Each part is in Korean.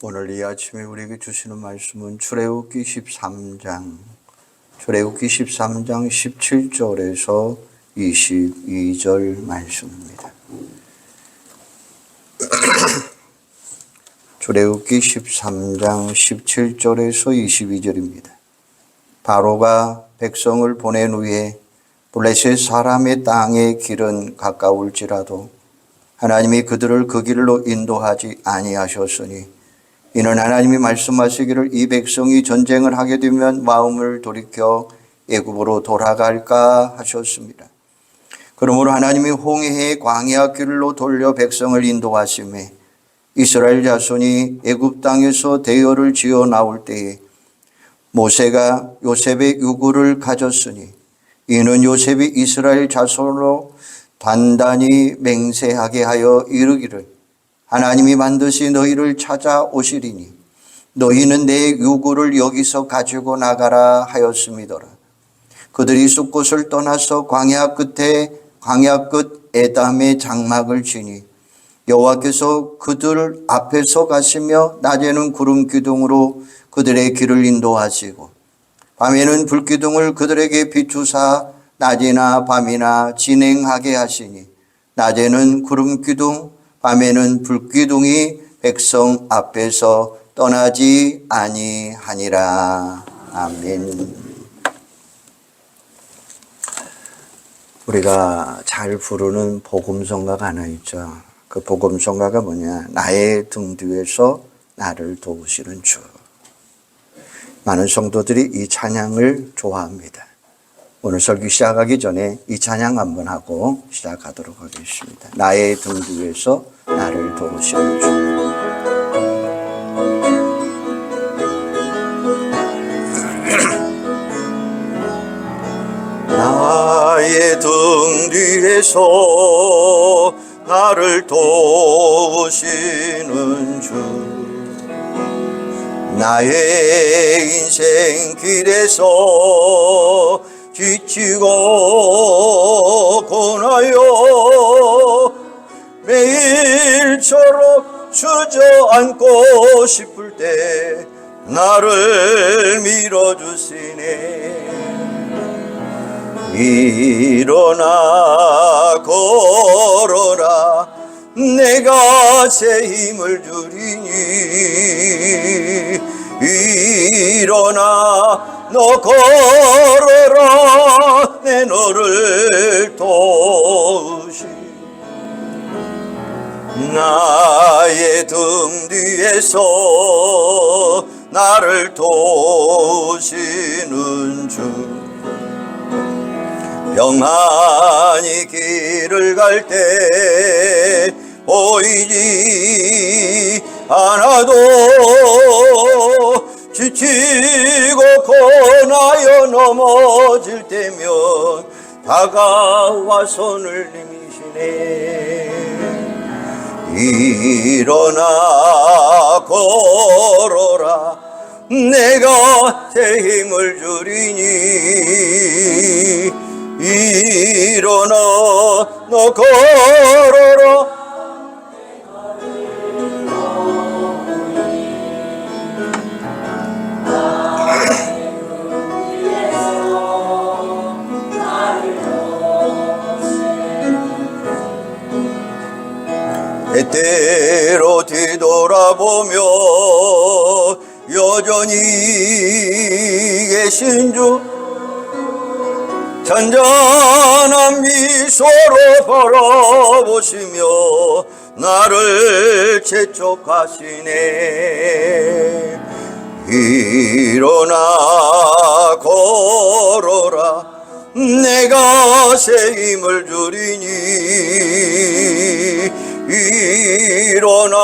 오늘 이 아침에 우리에게 주시는 말씀은 출애굽기 13장 17절에서 22절 말씀입니다. 출애굽기 13장 17절에서 22절입니다. 바로가 백성을 보낸 후에 블레셋 사람의 땅의 길은 가까울지라도 하나님이 그들을 그 길로 인도하지 아니하셨으니 이는 하나님이 말씀하시기를 이 백성이 전쟁을 하게 되면 마음을 돌이켜 애굽으로 돌아갈까 하셨습니다. 그러므로 하나님이 홍해의 광야 길로 돌려 백성을 인도하시매 이스라엘 자손이 애굽 땅에서 대열을 지어 나올 때에 모세가 요셉의 유구를 가졌으니 이는 요셉이 이스라엘 자손으로 단단히 맹세하게 하여 이르기를 하나님이 반드시 너희를 찾아오시리니 너희는 내 유구를 여기서 가지고 나가라 하였음이더라. 그들이 숫곳을 떠나서 광야 끝 에담의 장막을 지니 여호와께서 그들 앞에서 가시며 낮에는 구름 기둥으로 그들의 길을 인도하시고 밤에는 불기둥을 그들에게 비추사 낮이나 밤이나 진행하게 하시니 낮에는 구름 기둥 밤에는 불기둥이 백성 앞에서 떠나지 아니하니라. 아멘. 우리가 잘 부르는 복음성가가 하나 있죠. 그 복음성가가 뭐냐? 나의 등 뒤에서 나를 도우시는 주. 많은 성도들이 이 찬양을 좋아합니다. 오늘 설교 시작하기 전에 이 찬양 한번 하고 시작하도록 하겠습니다. 나의 등 뒤에서 나를 도우시는 주. 나의 등 뒤에서 나를 도우시는 주. 나의 인생 길에서 지치고 고나여 매일처럼 주저앉고 싶을 때 나를 밀어주시네. 일어나 걸어라 내가 새 힘을 주리니 일어나 너 걸어라 내 너를 도우시. 나의 등 뒤에서 나를 도우시는 주. 평안히 길을 갈 때 보이지 않아도 지치고 고나여 넘어질 때면 다가와 손을 내미시네. 일어나 걸어라 내가 새 힘을 주리니 일어나 너 걸어라. 때때로 뒤돌아보며 여전히 계신 주 잔잔한 미소로 바라보시며 나를 재촉하시네. 일어나 걸어라 내가 새 힘을 주리니 일어나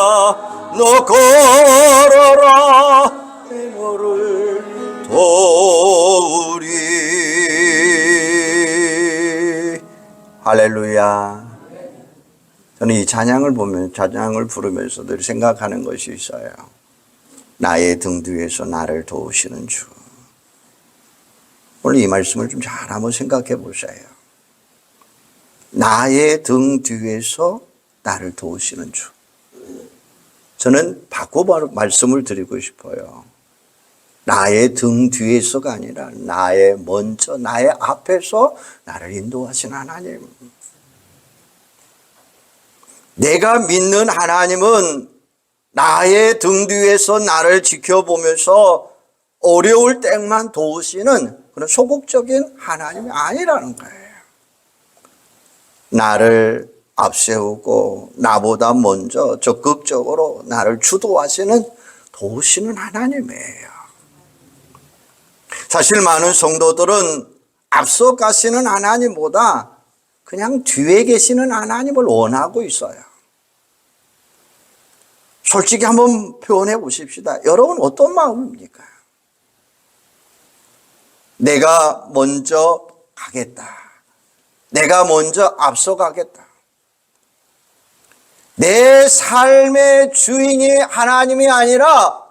너 걸어라 내 너를 도우리. 할렐루야. 저는 이 찬양을 부르면서 늘 생각하는 것이 있어요. 나의 등 뒤에서 나를 도우시는 주. 오늘 이 말씀을 좀 잘 한번 생각해 보세요. 나의 등 뒤에서 나를 도우시는 주. 저는 바꿔 말씀을 드리고 싶어요. 나의 등 뒤에서가 아니라 나의 먼저, 나의 앞에서 나를 인도하신 하나님. 내가 믿는 하나님은 나의 등 뒤에서 나를 지켜보면서 어려울 때만 도우시는 그런 소극적인 하나님이 아니라는 거예요. 나를 앞세우고 나보다 먼저 적극적으로 나를 주도하시는 도우시는 하나님이에요. 사실 많은 성도들은 앞서 가시는 하나님보다 그냥 뒤에 계시는 하나님을 원하고 있어요. 솔직히 한번 표현해 보십시다. 여러분 어떤 마음입니까? 내가 먼저 가겠다. 내가 먼저 앞서가겠다. 내 삶의 주인이 하나님이 아니라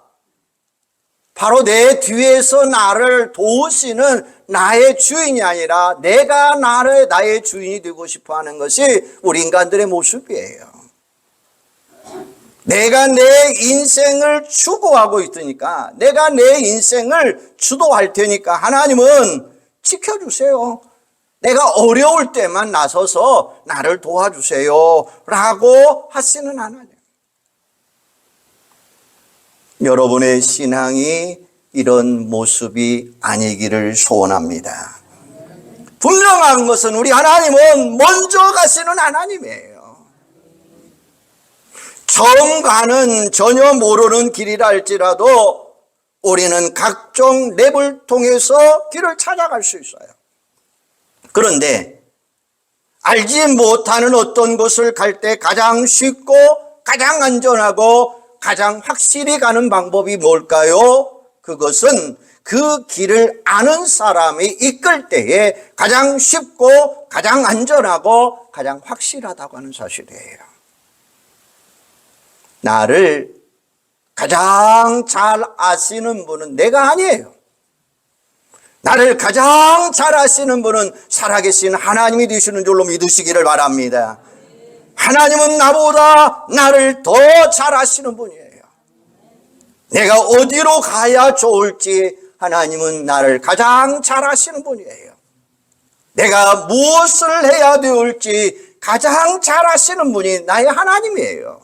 바로 내 뒤에서 나를 도우시는 나의 주인이 아니라 내가 나의 주인이 되고 싶어 하는 것이 우리 인간들의 모습이에요. 내가 내 인생을 추구하고 있으니까, 내가 내 인생을 주도할 테니까 하나님은 지켜주세요. 내가 어려울 때만 나서서 나를 도와주세요 라고 하시는 하나님. 여러분의 신앙이 이런 모습이 아니기를 소원합니다. 분명한 것은 우리 하나님은 먼저 가시는 하나님이에요. 처음 가는 전혀 모르는 길이라 할지라도 우리는 각종 랩을 통해서 길을 찾아갈 수 있어요. 그런데 알지 못하는 어떤 곳을 갈 때 가장 쉽고 가장 안전하고 가장 확실히 가는 방법이 뭘까요? 그것은 그 길을 아는 사람이 이끌 때에 가장 쉽고 가장 안전하고 가장 확실하다고 하는 사실이에요. 나를 가장 잘 아시는 분은 내가 아니에요. 나를 가장 잘 아시는 분은 살아계신 하나님이 되시는 줄로 믿으시기를 바랍니다. 하나님은 나보다 나를 더 잘 아시는 분이에요. 내가 어디로 가야 좋을지 하나님은 나를 가장 잘 아시는 분이에요. 내가 무엇을 해야 될지 가장 잘 아시는 분이 나의 하나님이에요.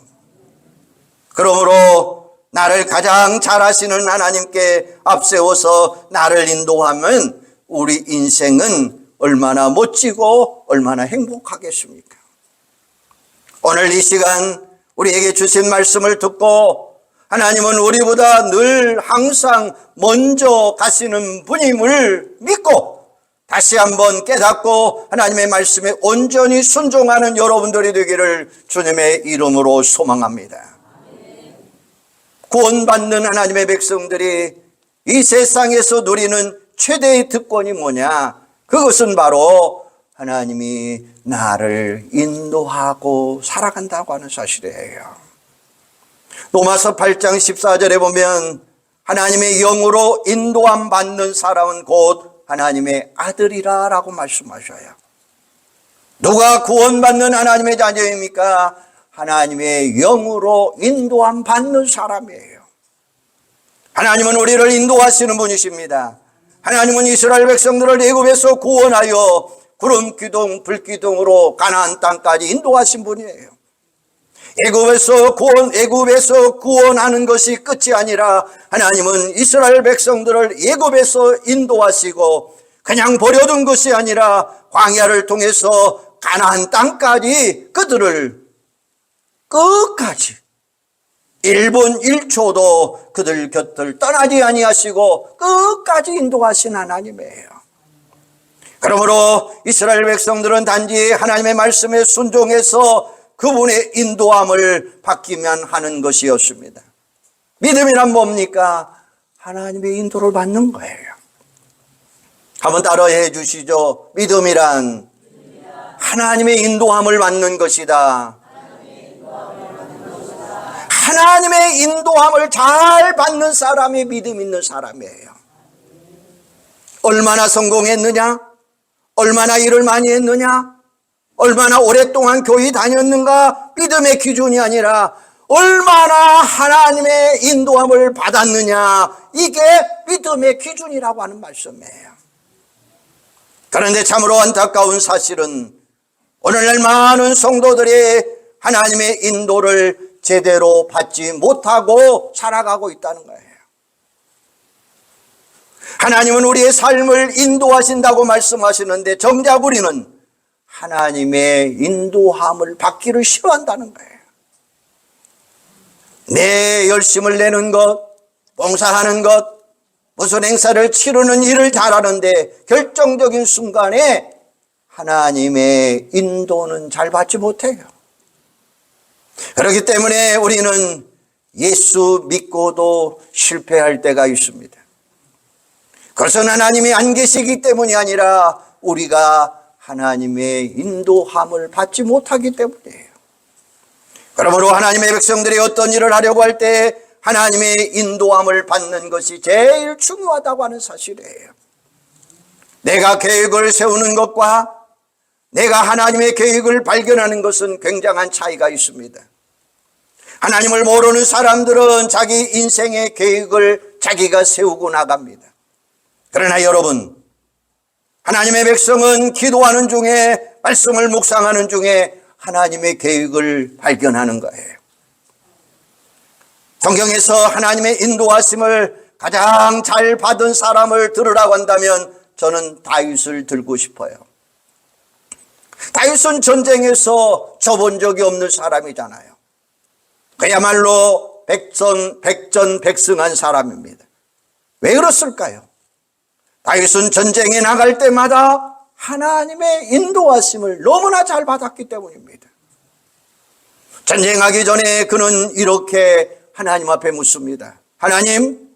그러므로 나를 가장 잘 아시는 하나님께 앞세워서 나를 인도하면 우리 인생은 얼마나 멋지고 얼마나 행복하겠습니까? 오늘 이 시간 우리에게 주신 말씀을 듣고 하나님은 우리보다 늘 항상 먼저 가시는 분임을 믿고 다시 한번 깨닫고 하나님의 말씀에 온전히 순종하는 여러분들이 되기를 주님의 이름으로 소망합니다. 구원받는 하나님의 백성들이 이 세상에서 누리는 최대의 특권이 뭐냐? 그것은 바로 하나님이 나를 인도하고 살아간다고 하는 사실이에요. 로마서 8장 14절에 보면 하나님의 영으로 인도함 받는 사람은 곧 하나님의 아들이라 라고 말씀하셔요. 누가 구원받는 하나님의 자녀입니까? 하나님의 영으로 인도함 받는 사람이에요. 하나님은 우리를 인도하시는 분이십니다. 하나님은 이스라엘 백성들을 애굽에서 구원하여 구름 기둥 불기둥으로 가나안 땅까지 인도하신 분이에요. 애굽에서 구원하는 것이 끝이 아니라 하나님은 이스라엘 백성들을 애굽에서 인도하시고 그냥 버려둔 것이 아니라 광야를 통해서 가나안 땅까지 그들을 끝까지 1분 1초도 그들 곁을 떠나지 아니하시고 끝까지 인도하신 하나님이에요. 그러므로 이스라엘 백성들은 단지 하나님의 말씀에 순종해서 그분의 인도함을 받기만 하는 것이었습니다. 믿음이란 뭡니까? 하나님의 인도를 받는 거예요. 한번 따라해 주시죠. 믿음이란 하나님의 인도함을 받는 것이다. 하나님의 인도함을 잘 받는 사람이 믿음 있는 사람이에요. 얼마나 성공했느냐? 얼마나 일을 많이 했느냐? 얼마나 오랫동안 교회 다녔는가? 믿음의 기준이 아니라 얼마나 하나님의 인도함을 받았느냐, 이게 믿음의 기준이라고 하는 말씀이에요. 그런데 참으로 안타까운 사실은 오늘날 많은 성도들이 하나님의 인도를 제대로 받지 못하고 살아가고 있다는 거예요. 하나님은 우리의 삶을 인도하신다고 말씀하시는데 정작 우리는 하나님의 인도함을 받기를 싫어한다는 거예요. 내 열심을 내는 것, 봉사하는 것, 무슨 행사를 치르는 일을 잘하는데 결정적인 순간에 하나님의 인도는 잘 받지 못해요. 그렇기 때문에 우리는 예수 믿고도 실패할 때가 있습니다. 그것은 하나님이 안 계시기 때문이 아니라 우리가 하나님의 인도함을 받지 못하기 때문이에요. 그러므로 하나님의 백성들이 어떤 일을 하려고 할 때 하나님의 인도함을 받는 것이 제일 중요하다고 하는 사실이에요. 내가 계획을 세우는 것과 내가 하나님의 계획을 발견하는 것은 굉장한 차이가 있습니다. 하나님을 모르는 사람들은 자기 인생의 계획을 자기가 세우고 나갑니다. 그러나 여러분, 하나님의 백성은 기도하는 중에, 말씀을 묵상하는 중에 하나님의 계획을 발견하는 거예요. 성경에서 하나님의 인도하심을 가장 잘 받은 사람을 들으라고 한다면 저는 다윗을 들고 싶어요. 다윗은 전쟁에서 져본 적이 없는 사람이잖아요. 그야말로 백전백승한 사람입니다. 왜 그렇을까요? 다윗은 전쟁에 나갈 때마다 하나님의 인도하심을 너무나 잘 받았기 때문입니다. 전쟁하기 전에 그는 이렇게 하나님 앞에 묻습니다. 하나님,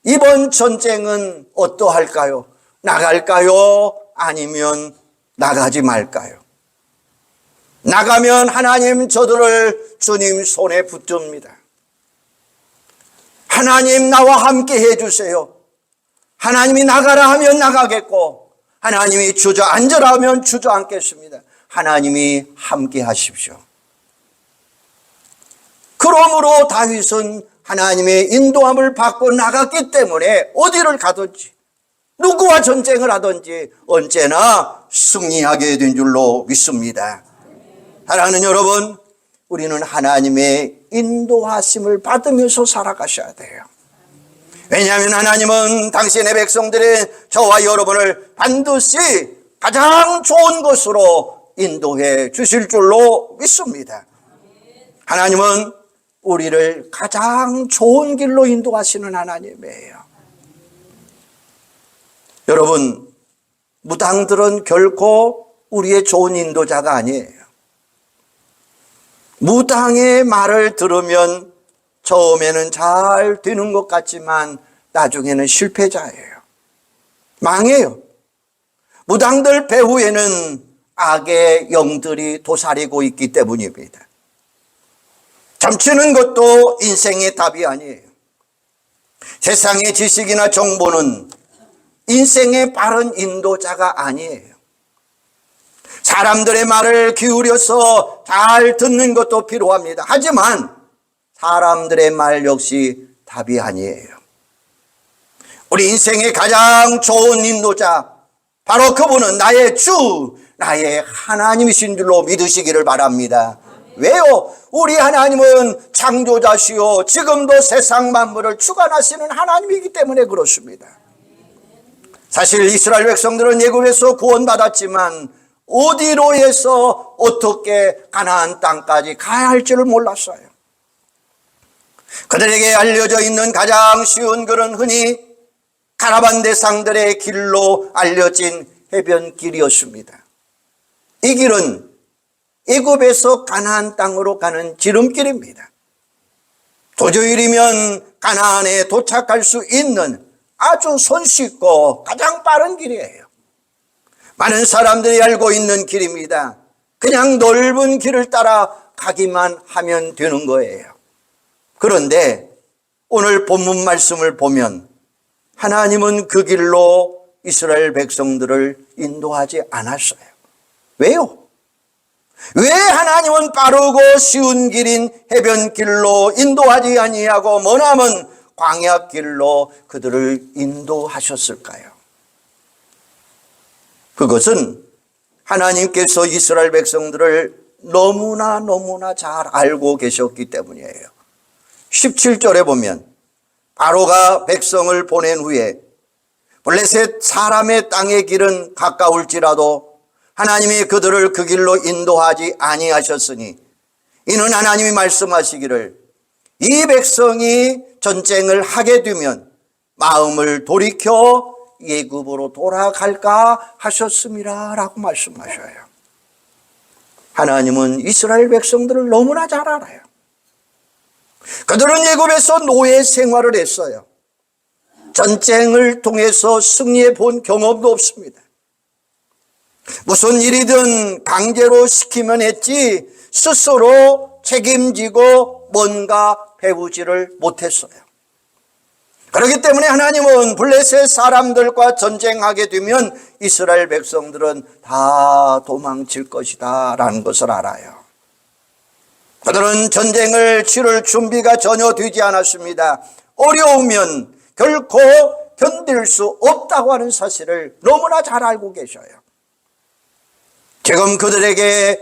이번 전쟁은 어떠할까요? 나갈까요? 아니면 나가지 말까요? 나가면 하나님 저들을 주님 손에 붙듭니다. 하나님 나와 함께 해주세요. 하나님이 나가라 하면 나가겠고 하나님이 주저앉으라 하면 주저앉겠습니다. 하나님이 함께 하십시오. 그러므로 다윗은 하나님의 인도함을 받고 나갔기 때문에 어디를 가든지 누구와 전쟁을 하든지 언제나 승리하게 된 줄로 믿습니다. 사랑하는 여러분, 우리는 하나님의 인도하심을 받으면서 살아가셔야 돼요. 왜냐하면 하나님은 당신의 백성들의 저와 여러분을 반드시 가장 좋은 것으로 인도해 주실 줄로 믿습니다. 하나님은 우리를 가장 좋은 길로 인도하시는 하나님이에요. 여러분, 무당들은 결코 우리의 좋은 인도자가 아니에요. 무당의 말을 들으면 처음에는 잘 되는 것 같지만 나중에는 실패자예요. 망해요. 무당들 배후에는 악의 영들이 도사리고 있기 때문입니다. 점치는 것도 인생의 답이 아니에요. 세상의 지식이나 정보는 인생의 바른 인도자가 아니에요. 사람들의 말을 기울여서 잘 듣는 것도 필요합니다. 하지만 사람들의 말 역시 답이 아니에요. 우리 인생의 가장 좋은 인도자, 바로 그분은 나의 주, 나의 하나님이신 줄로 믿으시기를 바랍니다. 왜요? 우리 하나님은 창조자시요 지금도 세상 만물을 주관하시는 하나님이기 때문에 그렇습니다. 사실 이스라엘 백성들은 애굽에서 구원받았지만 어디로 해서 어떻게 가나안 땅까지 가야 할지를 몰랐어요. 그들에게 알려져 있는 가장 쉬운 길은 흔히 가나안 대상들의 길로 알려진 해변길이었습니다. 이 길은 애굽에서 가나안 땅으로 가는 지름길입니다. 도주일이면 가나안에 도착할 수 있는 아주 손쉽고 가장 빠른 길이에요. 많은 사람들이 알고 있는 길입니다. 그냥 넓은 길을 따라 가기만 하면 되는 거예요. 그런데 오늘 본문 말씀을 보면 하나님은 그 길로 이스라엘 백성들을 인도하지 않았어요. 왜요? 왜 하나님은 빠르고 쉬운 길인 해변길로 인도하지 아니하고 머나먼 광야길로 그들을 인도하셨을까요? 그것은 하나님께서 이스라엘 백성들을 너무나 잘 알고 계셨기 때문이에요. 17절에 보면 바로가 백성을 보낸 후에 블레셋 사람의 땅의 길은 가까울지라도 하나님이 그들을 그 길로 인도하지 아니하셨으니 이는 하나님이 말씀하시기를 이 백성이 전쟁을 하게 되면 마음을 돌이켜 애굽으로 돌아갈까 하셨음이라 라고 말씀하셔요. 하나님은 이스라엘 백성들을 너무나 잘 알아요. 그들은 애굽에서 노예 생활을 했어요. 전쟁을 통해서 승리해 본 경험도 없습니다. 무슨 일이든 강제로 시키면 했지 스스로 책임지고 뭔가 배우지를 못했어요. 그렇기 때문에 하나님은 블레셋 사람들과 전쟁하게 되면 이스라엘 백성들은 다 도망칠 것이다 라는 것을 알아요. 그들은 전쟁을 치를 준비가 전혀 되지 않았습니다. 어려우면 결코 견딜 수 없다고 하는 사실을 너무나 잘 알고 계셔요. 지금 그들에게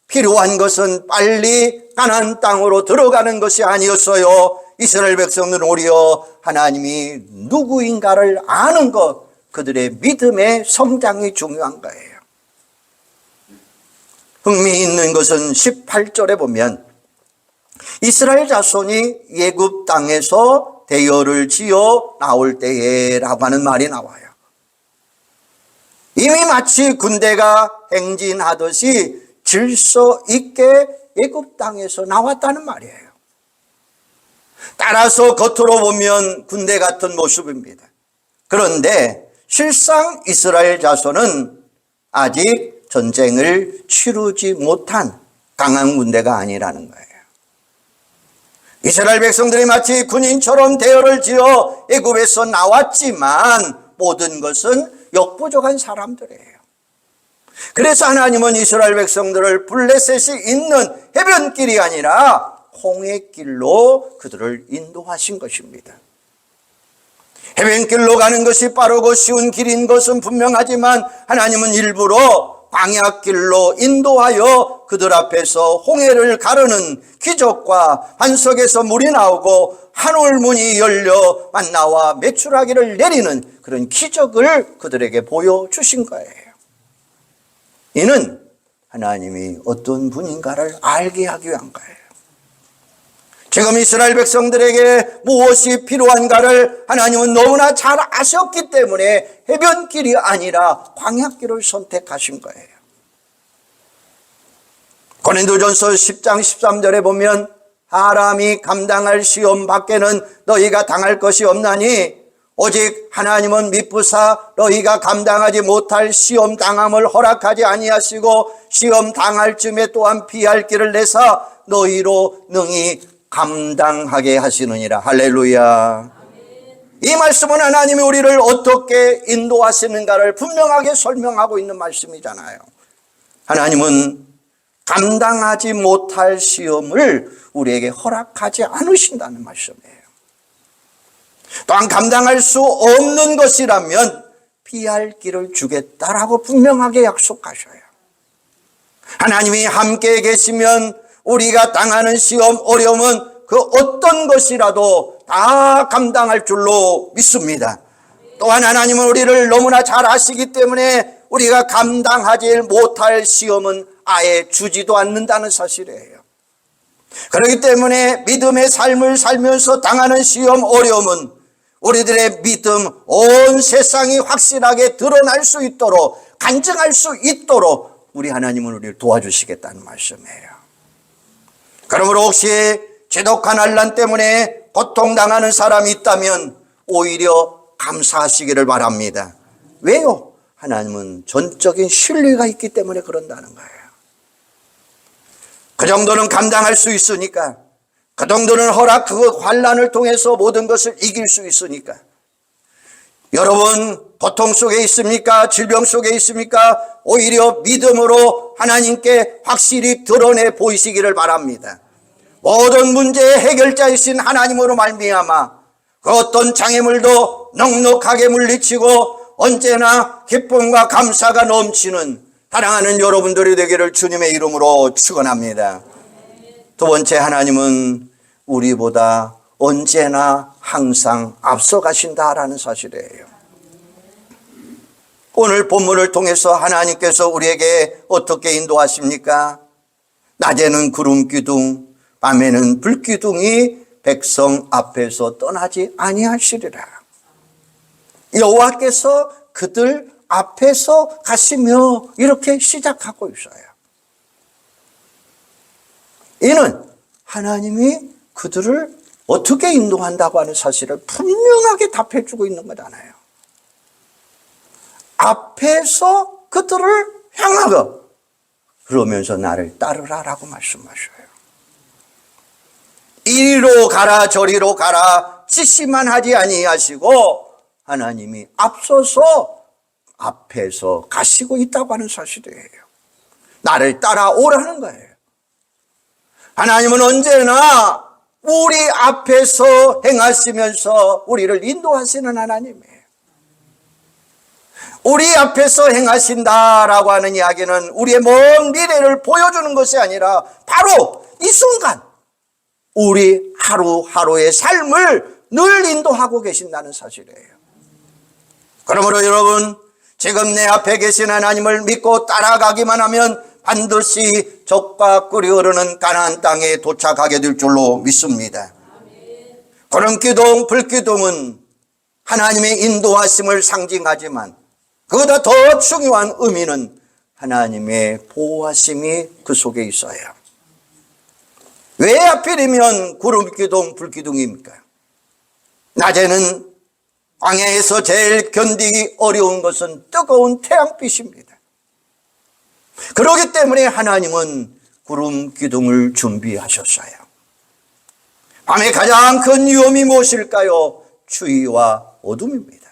필요한 것은 빨리 가나안 땅으로 들어가는 것이 아니었어요. 이스라엘 백성들은 오히려 하나님이 누구인가를 아는 것, 그들의 믿음의 성장이 중요한 거예요. 흥미있는 것은 18절에 보면 이스라엘 자손이 애굽 땅에서 대열을 지어 나올 때에 라고 하는 말이 나와요. 이미 마치 군대가 행진하듯이 질서 있게 애굽 땅에서 나왔다는 말이에요. 따라서 겉으로 보면 군대 같은 모습입니다. 그런데 실상 이스라엘 자손은 아직 전쟁을 치르지 못한 강한 군대가 아니라는 거예요. 이스라엘 백성들이 마치 군인처럼 대열을 지어 애굽에서 나왔지만 모든 것은 역부족한 사람들이에요. 그래서 하나님은 이스라엘 백성들을 블레셋이 있는 해변길이 아니라 홍해길로 그들을 인도하신 것입니다. 해변길로 가는 것이 빠르고 쉬운 길인 것은 분명하지만 하나님은 일부러 광야길로 인도하여 그들 앞에서 홍해를 가르는 기적과 반석에서 물이 나오고 하늘문이 열려 만나와 메추라기를 내리는 그런 기적을 그들에게 보여주신 거예요. 이는 하나님이 어떤 분인가를 알게 하기 위한 거예요. 지금 이스라엘 백성들에게 무엇이 필요한가를 하나님은 너무나 잘 아셨기 때문에 해변길이 아니라 광야길을 선택하신 거예요. 고린도전서 10장 13절에 보면 사람이 감당할 시험 밖에는 너희가 당할 것이 없나니 오직 하나님은 미쁘사 너희가 감당하지 못할 시험 당함을 허락하지 아니하시고 시험 당할 쯤에 또한 피할 길을 내사 너희로 능히 감당하게 하시느니라. 할렐루야. 이 말씀은 하나님이 우리를 어떻게 인도하시는가를 분명하게 설명하고 있는 말씀이잖아요. 하나님은 감당하지 못할 시험을 우리에게 허락하지 않으신다는 말씀이에요. 또한 감당할 수 없는 것이라면 피할 길을 주겠다라고 분명하게 약속하셔요. 하나님이 함께 계시면 우리가 당하는 시험, 어려움은 그 어떤 것이라도 다 감당할 줄로 믿습니다. 또한 하나님은 우리를 너무나 잘 아시기 때문에 우리가 감당하지 못할 시험은 아예 주지도 않는다는 사실이에요. 그렇기 때문에 믿음의 삶을 살면서 당하는 시험, 어려움은 우리들의 믿음, 온 세상이 확실하게 드러날 수 있도록, 간증할 수 있도록 우리 하나님은 우리를 도와주시겠다는 말씀이에요. 그러므로 혹시 지독한 환난 때문에 고통당하는 사람이 있다면 오히려 감사하시기를 바랍니다. 왜요? 하나님은 전적인 신뢰가 있기 때문에 그런다는 거예요. 그 정도는 감당할 수 있으니까, 그 정도는 그 환난을 통해서 모든 것을 이길 수 있으니까. 여러분, 고통 속에 있습니까? 질병 속에 있습니까? 오히려 믿음으로 하나님께 확실히 드러내 보이시기를 바랍니다. 모든 문제의 해결자이신 하나님으로 말미암아 그 어떤 장애물도 넉넉하게 물리치고 언제나 기쁨과 감사가 넘치는 사랑하는 여러분들이 되기를 주님의 이름으로 축원합니다. 두 번째, 하나님은 우리보다 언제나 항상 앞서가신다라는 사실이에요. 오늘 본문을 통해서 하나님께서 우리에게 어떻게 인도하십니까? 낮에는 구름 기둥, 밤에는 불 기둥이 백성 앞에서 떠나지 아니하시리라. 여호와께서 그들 앞에서 가시며 이렇게 시작하고 있어요. 이는 하나님이 그들을 어떻게 인도한다고 하는 사실을 분명하게 답해주고 있는 거잖아요. 앞에서 그들을 향하고 그러면서 나를 따르라라고 말씀하셔요. 이리로 가라 저리로 가라 지시만 하지 아니하시고 하나님이 앞서서 앞에서 가시고 있다고 하는 사실이에요. 나를 따라오라는 거예요. 하나님은 언제나 우리 앞에서 행하시면서 우리를 인도하시는 하나님이에요. 우리 앞에서 행하신다라고 하는 이야기는 우리의 먼 미래를 보여주는 것이 아니라 바로 이 순간 우리 하루하루의 삶을 늘 인도하고 계신다는 사실이에요. 그러므로 여러분, 지금 내 앞에 계신 하나님을 믿고 따라가기만 하면 반드시 적과 꿀이 흐르는 가나안 땅에 도착하게 될 줄로 믿습니다. 그런 기둥, 불기둥은 하나님의 인도하심을 상징하지만 그보다 더 중요한 의미는 하나님의 보호하심이 그 속에 있어요. 왜 하필이면 구름기둥, 불기둥입니까? 낮에는 광야에서 제일 견디기 어려운 것은 뜨거운 태양빛입니다. 그렇기 때문에 하나님은 구름 기둥을 준비하셨어요. 밤에 가장 큰 위험이 무엇일까요? 추위와 어둠입니다.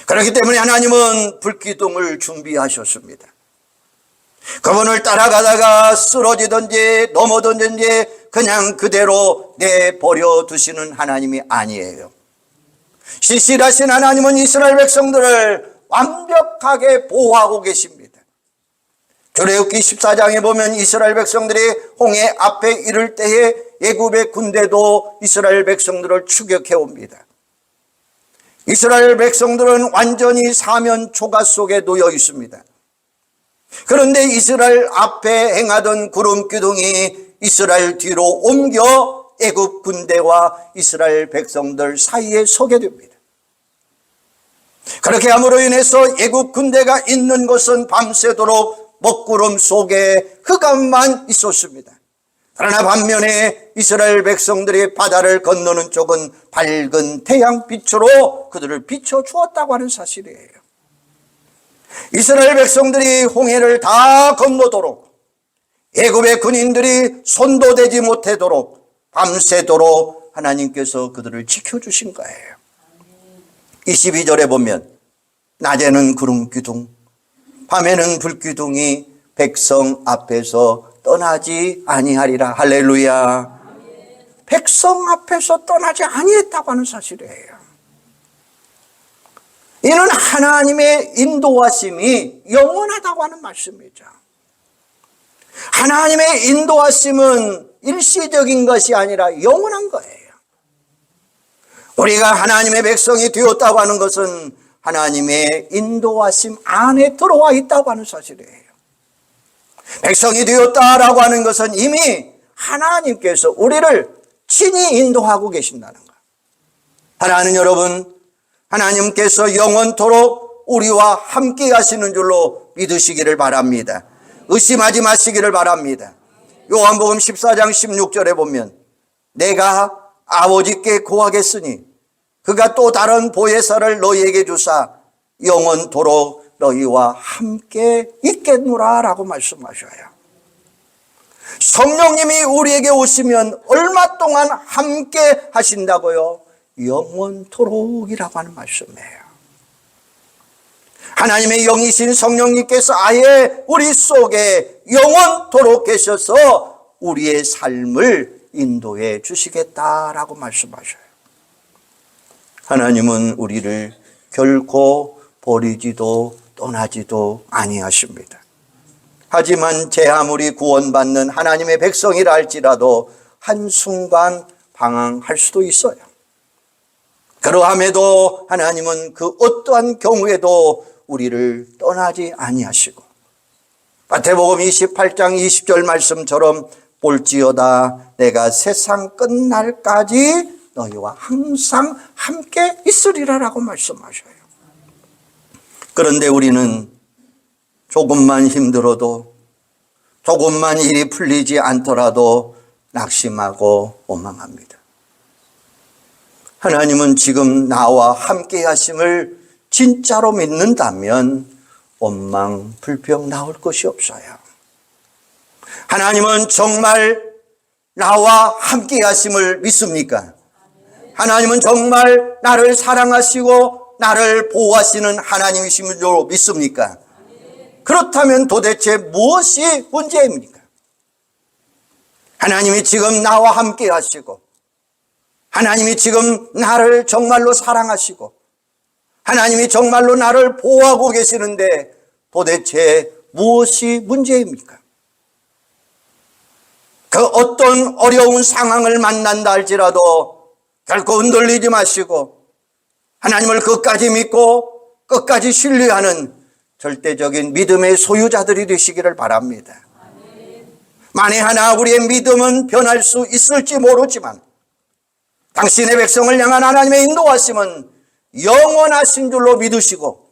그렇기 때문에 하나님은 불기둥을 준비하셨습니다. 그분을 따라가다가 쓰러지든지 넘어졌든지 그냥 그대로 내버려 두시는 하나님이 아니에요. 신실하신 하나님은 이스라엘 백성들을 완벽하게 보호하고 계십니다. 출애굽기 14장에 보면 이스라엘 백성들이 홍해 앞에 이를 때에 애굽의 군대도 이스라엘 백성들을 추격해 옵니다. 이스라엘 백성들은 완전히 사면 초가 속에 놓여 있습니다. 그런데 이스라엘 앞에 행하던 구름 기둥이 이스라엘 뒤로 옮겨 애굽 군대와 이스라엘 백성들 사이에 서게 됩니다. 그렇게 함으로 인해서 애굽 군대가 있는 곳은 밤새도록 먹구름 속에 흑암만 있었습니다. 그러나 반면에 이스라엘 백성들이 바다를 건너는 쪽은 밝은 태양빛으로 그들을 비춰주었다고 하는 사실이에요. 이스라엘 백성들이 홍해를 다 건너도록 애굽의 군인들이 손도 대지 못하도록 밤새도록 하나님께서 그들을 지켜주신 거예요. 22절에 보면 낮에는 구름 기둥, 밤에는 불 기둥이 백성 앞에서 떠나지 아니하리라. 할렐루야. 백성 앞에서 떠나지 아니했다고 하는 사실이에요. 이는 하나님의 인도하심이 영원하다고 하는 말씀이죠. 하나님의 인도하심은 일시적인 것이 아니라 영원한 거예요. 우리가 하나님의 백성이 되었다고 하는 것은 하나님의 인도하심 안에 들어와 있다고 하는 사실이에요. 백성이 되었다라고 하는 것은 이미 하나님께서 우리를 친히 인도하고 계신다는 것. 사랑하는 여러분, 하나님께서 영원토록 우리와 함께 하시는 줄로 믿으시기를 바랍니다. 의심하지 마시기를 바랍니다. 요한복음 14장 16절에 보면 내가 아버지께 구하겠으니 그가 또 다른 보혜사를 너희에게 주사 영원토록 너희와 함께 있겠노라 라고 말씀하셔요. 성령님이 우리에게 오시면 얼마 동안 함께 하신다고요? 영원토록이라고 하는 말씀이에요. 하나님의 영이신 성령님께서 아예 우리 속에 영원토록 계셔서 우리의 삶을 인도해 주시겠다라고 말씀하셔요. 하나님은 우리를 결코 버리지도 떠나지도 아니하십니다. 하지만 제 아무리 구원받는 하나님의 백성이라 할지라도 한순간 방황할 수도 있어요. 그러함에도 하나님은 그 어떠한 경우에도 우리를 떠나지 아니하시고, 마태복음 28장 20절 말씀처럼 볼지어다 내가 세상 끝날까지 너희와 항상 함께 있으리라라고 말씀하셔요. 그런데 우리는 조금만 힘들어도, 조금만 일이 풀리지 않더라도 낙심하고 원망합니다. 하나님은 지금 나와 함께 하심을 진짜로 믿는다면 원망, 불평 나올 것이 없어요. 하나님은 정말 나와 함께 하심을 믿습니까? 하나님은 정말 나를 사랑하시고 나를 보호하시는 하나님이신 줄 믿습니까? 그렇다면 도대체 무엇이 문제입니까? 하나님이 지금 나와 함께 하시고, 하나님이 지금 나를 정말로 사랑하시고, 하나님이 정말로 나를 보호하고 계시는데 도대체 무엇이 문제입니까? 그 어떤 어려운 상황을 만난다 할지라도 결코 흔들리지 마시고 하나님을 끝까지 믿고 끝까지 신뢰하는 절대적인 믿음의 소유자들이 되시기를 바랍니다. 만에 하나 우리의 믿음은 변할 수 있을지 모르지만 당신의 백성을 향한 하나님의 인도하심은 영원하신 줄로 믿으시고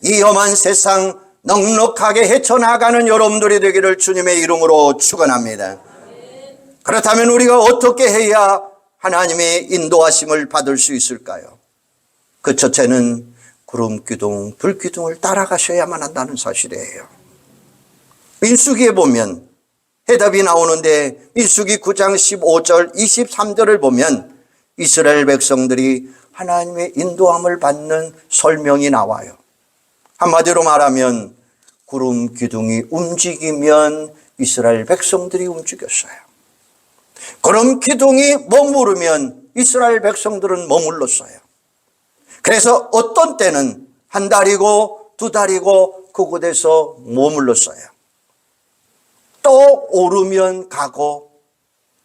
이 험한 세상 넉넉하게 헤쳐나가는 여러분들이 되기를 주님의 이름으로 축원합니다. 그렇다면 우리가 어떻게 해야 하나님의 인도하심을 받을 수 있을까요? 그 첫째는 구름 기둥, 불 기둥을 따라가셔야만 한다는 사실이에요. 민수기에 보면 해답이 나오는데 민수기 9장 15절 23절을 보면 이스라엘 백성들이 하나님의 인도함을 받는 설명이 나와요. 한마디로 말하면 구름 기둥이 움직이면 이스라엘 백성들이 움직였어요. 구름 기둥이 머무르면 이스라엘 백성들은 머물렀어요. 그래서 어떤 때는 한 달이고 두 달이고 그곳에서 머물렀어요. 또 오르면 가고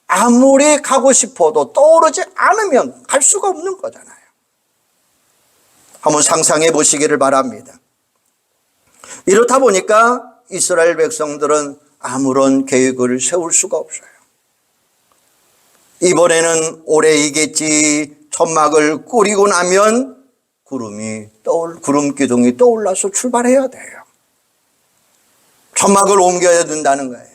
아무리 가고 싶어도 떠오르지 않으면 갈 수가 없는 거잖아요. 한번 상상해 보시기를 바랍니다. 이렇다 보니까 이스라엘 백성들은 아무런 계획을 세울 수가 없어요. 이번에는 올해이겠지 천막을 꾸리고 나면 구름 기둥이 떠올라서 출발해야 돼요. 천막을 옮겨야 된다는 거예요.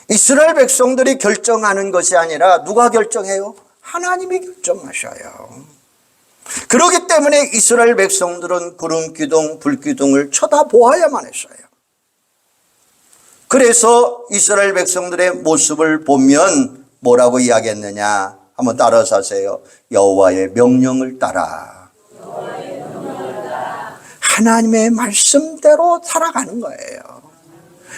이스라엘 백성들이 결정하는 것이 아니라 누가 결정해요? 하나님이 결정하셔요. 그렇기 때문에 이스라엘 백성들은 구름 기둥, 불 기둥을 쳐다보아야만 했어요. 그래서 이스라엘 백성들의 모습을 보면 뭐라고 이야기했느냐? 한번 따라서 하세요. 여호와의 명령을 따라. 하나님의 말씀대로 살아가는 거예요.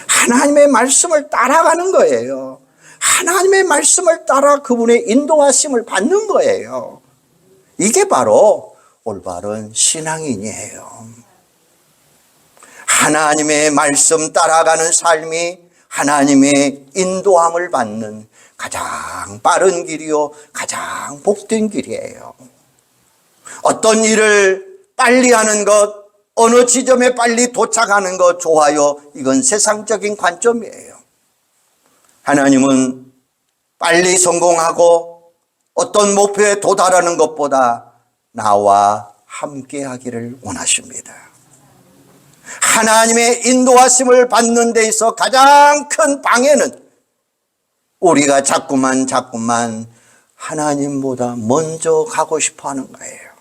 하나님의 말씀을 따라가는 거예요. 하나님의 말씀을 따라 그분의 인도하심을 받는 거예요. 이게 바로 올바른 신앙인이에요. 하나님의 말씀 따라가는 삶이 하나님의 인도함을 받는 가장 빠른 길이요, 가장 복된 길이에요. 어떤 일을 빨리 하는 것, 어느 지점에 빨리 도착하는 것 좋아요. 이건 세상적인 관점이에요. 하나님은 빨리 성공하고 어떤 목표에 도달하는 것보다 나와 함께 하기를 원하십니다. 하나님의 인도하심을 받는 데 있어 가장 큰 방해는 우리가 자꾸만 하나님보다 먼저 가고 싶어 하는 거예요.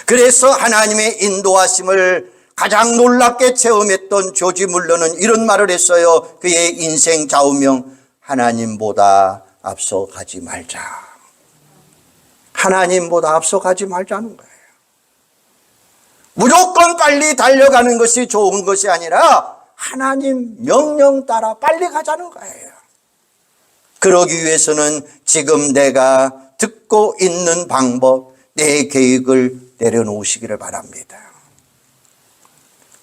그래서 하나님의 인도하심을 가장 놀랍게 체험했던 조지 물러는 이런 말을 했어요. 그의 인생 좌우명, 하나님보다 앞서가지 말자. 하나님보다 앞서가지 말자는 거예요. 무조건 빨리 달려가는 것이 좋은 것이 아니라 하나님 명령 따라 빨리 가자는 거예요. 그러기 위해서는 지금 내가 듣고 있는 방법, 내 계획을 내려놓으시기를 바랍니다.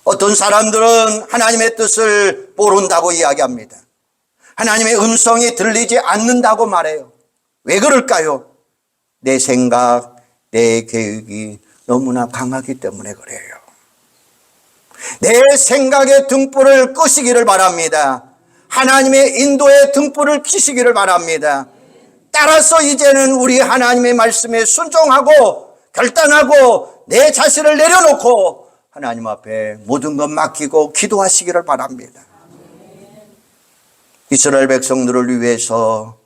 어떤 사람들은 하나님의 뜻을 모른다고 이야기합니다. 하나님의 음성이 들리지 않는다고 말해요. 왜 그럴까요? 내 생각, 내 계획이 너무나 강하기 때문에 그래요. 내 생각의 등불을 끄시기를 바랍니다. 하나님의 인도의 등불을 켜시기를 바랍니다. 따라서 이제는 우리 하나님의 말씀에 순종하고 결단하고 내 자신을 내려놓고 하나님 앞에 모든 것 맡기고 기도하시기를 바랍니다. 이스라엘 백성들을 위해서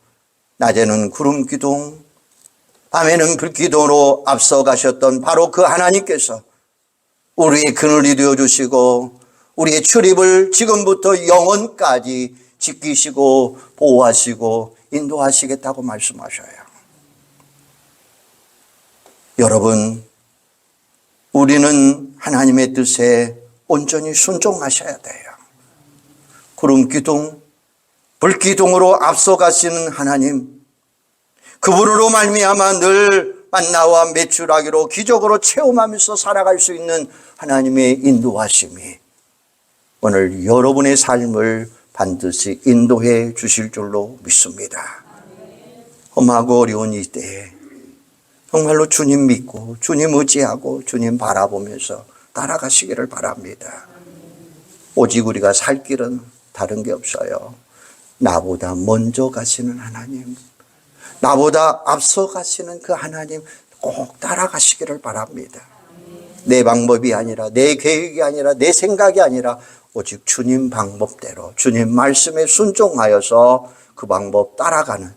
낮에는 구름 기둥, 밤에는 불기둥으로 앞서가셨던 바로 그 하나님께서 우리의 그늘이 되어주시고 우리의 출입을 지금부터 영원까지 지키시고 보호하시고 인도하시겠다고 말씀하셔요. 여러분, 우리는 하나님의 뜻에 온전히 순종하셔야 돼요. 구름 기둥, 불 기둥으로 앞서가시는 하나님, 그분으로 말미암아 늘 만나와 매출하기로 기적으로 체험하면서 살아갈 수 있는 하나님의 인도하심이 오늘 여러분의 삶을 반드시 인도해 주실 줄로 믿습니다. 험하고 어려운 이 때에 정말로 주님 믿고 주님 의지하고 주님 바라보면서 따라가시기를 바랍니다. 오직 우리가 살 길은 다른 게 없어요. 나보다 먼저 가시는 하나님, 나보다 앞서 가시는 그 하나님 꼭 따라가시기를 바랍니다. 내 방법이 아니라, 내 계획이 아니라, 내 생각이 아니라 오직 주님 방법대로 주님 말씀에 순종하여서 그 방법 따라가는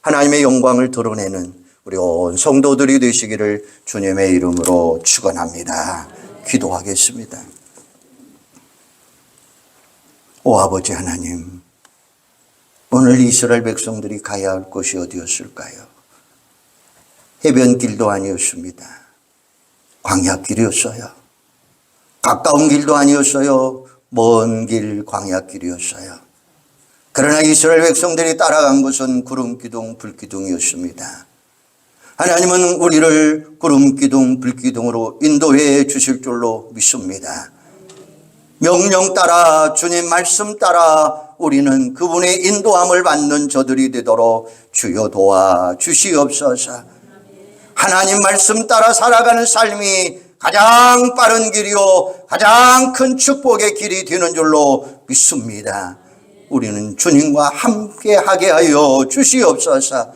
하나님의 영광을 드러내는 우리 온 성도들이 되시기를 주님의 이름으로 축원합니다. 기도하겠습니다. 오 아버지 하나님, 오늘 이스라엘 백성들이 가야 할 곳이 어디였을까요? 해변길도 아니었습니다. 광야길이었어요. 가까운 길도 아니었어요. 먼 길 광야길이었어요. 그러나 이스라엘 백성들이 따라간 곳은 구름기둥, 불기둥이었습니다. 하나님은 우리를 구름기둥, 불기둥으로 인도해 주실 줄로 믿습니다. 명령 따라 주님 말씀 따라 우리는 그분의 인도함을 받는 저들이 되도록 주여 도와 주시옵소서. 하나님 말씀 따라 살아가는 삶이 가장 빠른 길이요 가장 큰 축복의 길이 되는 줄로 믿습니다. 우리는 주님과 함께하게 하여 주시옵소서.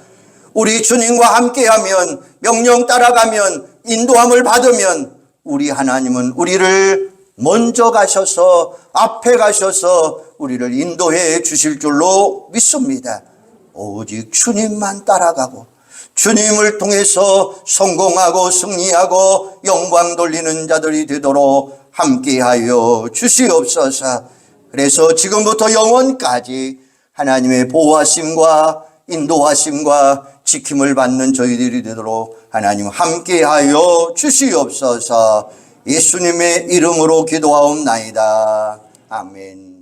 우리 주님과 함께하면, 명령 따라가면, 인도함을 받으면 우리 하나님은 우리를 먼저 가셔서 앞에 가셔서 우리를 인도해 주실 줄로 믿습니다. 오직 주님만 따라가고 주님을 통해서 성공하고 승리하고 영광 돌리는 자들이 되도록 함께하여 주시옵소서. 그래서 지금부터 영원까지 하나님의 보호하심과 인도하심과 지킴을 받는 저희들이 되도록 하나님 함께하여 주시옵소서. 예수님의 이름으로 기도하옵나이다. 아멘.